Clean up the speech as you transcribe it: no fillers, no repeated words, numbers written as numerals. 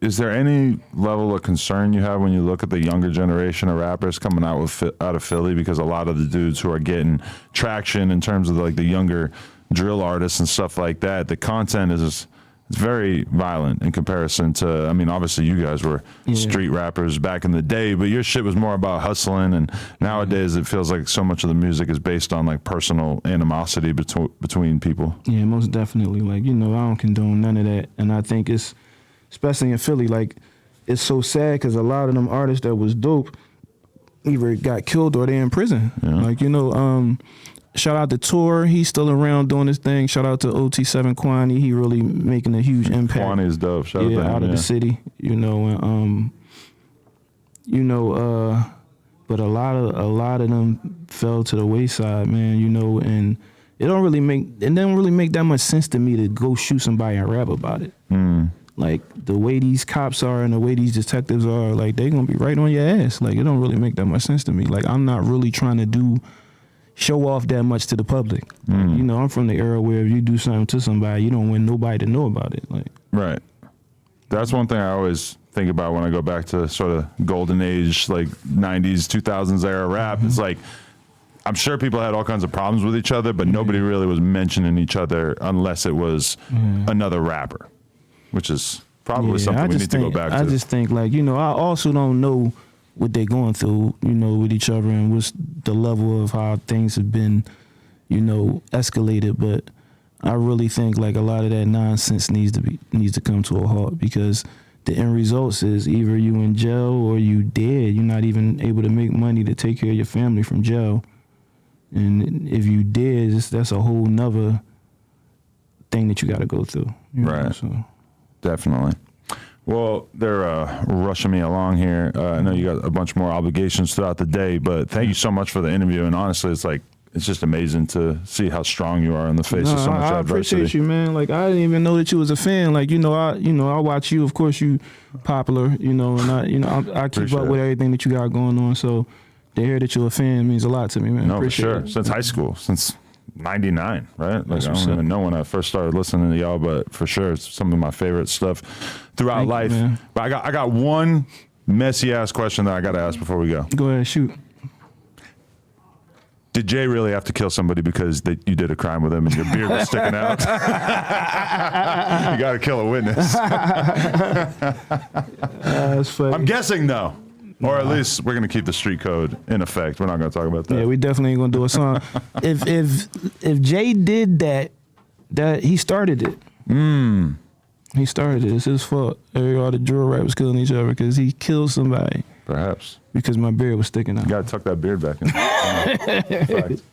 is there any level of concern you have when you look at the younger generation of rappers coming out of Philly? Because a lot of the dudes who are getting traction in terms of like the younger drill artists and stuff like that, the content is it's very violent in comparison to, I mean, obviously you guys were street rappers back in the day, but your shit was more about hustling, and nowadays it feels like so much of the music is based on like personal animosity between people. Yeah, most definitely. Like, you know, I don't condone none of that. And I think it's, especially in Philly, like, it's so sad because a lot of them artists that was dope either got killed or they're in prison. Yeah. Like, you know, shout out to Tor, he's still around doing his thing. Shout out to OT7 Kwani, he really making a huge impact. Kwani is dope. Shout out to him, out of the city, you know, and but a lot of them fell to the wayside, man, you know, and it don't really make that much sense to me to go shoot somebody and rap about it. Like the way these cops are and the way these detectives are, like they gonna be right on your ass. Like it don't really make that much sense to me. Like I'm not really trying to show off that much to the public. Like, you know, I'm from the era where if you do something to somebody, you don't want nobody to know about it. Like, right. That's one thing I always think about when I go back to sort of golden age, like 90s, 2000s era rap. It's like, I'm sure people had all kinds of problems with each other, but nobody really was mentioning each other unless it was another rapper, which is probably something we need to go back to. I just think, like, you know, I also don't know what they're going through, you know, with each other and what's the level of how things have been, you know, escalated. But I really think like a lot of that nonsense needs to come to a halt, because the end results is either you in jail or you dead. You're not even able to make money to take care of your family from jail. And if you dead, that's a whole nother thing that you got to go through. Right. Know, so. Definitely. Well, they're rushing me along here. I know you got a bunch more obligations throughout the day, but thank you so much for the interview. And honestly, it's just amazing to see how strong you are in the face of so much adversity. I appreciate you, man. Like I didn't even know that you was a fan. Like I watch you. Of course, you popular. You know, and I keep up with everything that you got going on. So to hear that you're a fan means a lot to me, man. No, for sure. Since high school, since '99, right? Like I don't even know when I first started listening to y'all, but for sure, it's some of my favorite stuff throughout life. You, but I got one messy ass question that I got to ask before we go. Go ahead, shoot. Did Jay really have to kill somebody because you did a crime with him and your beard was sticking out? You got to kill a witness. That's funny. I'm guessing no. Or at least we're gonna keep the street code in effect. We're not gonna talk about that. Yeah, we definitely ain't gonna do a song. if Jay did that he started it. He started it. It's his fault. All the drill rappers killing each other because he killed somebody. Perhaps. Because my beard was sticking out. You gotta tuck that beard back in.